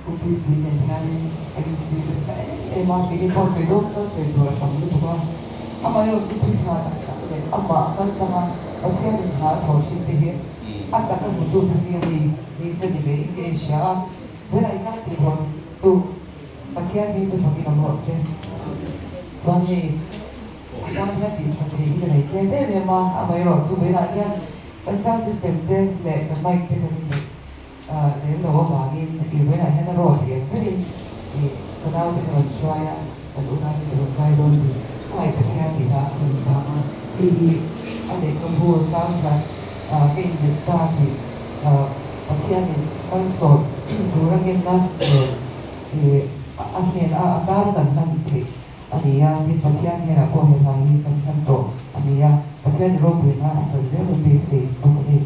Ubi Binetani and Suicide, and Martin Possible, so to a computer. Amayo Tuta, Amma, Kantama, a telling heart or she to hear. At the Kamutu, the debate in Shah, when I got the one to Patia needs to forgive a lot. So I mean, I don't have this something like that. Then, Amayo, so when I get a sound system, then let the mic take a minute. Nếu đồ vào in thì với lại hết rồi thì thế thì cái đau thì còn xoay á và lúc đó thì còn xoay luôn thì lại phải theo thì đã mình sao thì anh để công vua cao ra cái việc ta thì ở trên thì con sốt đủ ra cái đó thì anh này đã cao gần hơn thì anh ấy thì ở trên này là qua hiện tại thì gần hơn tổ anh ấy ở trên road thì nó sẽ rất là busy không có gì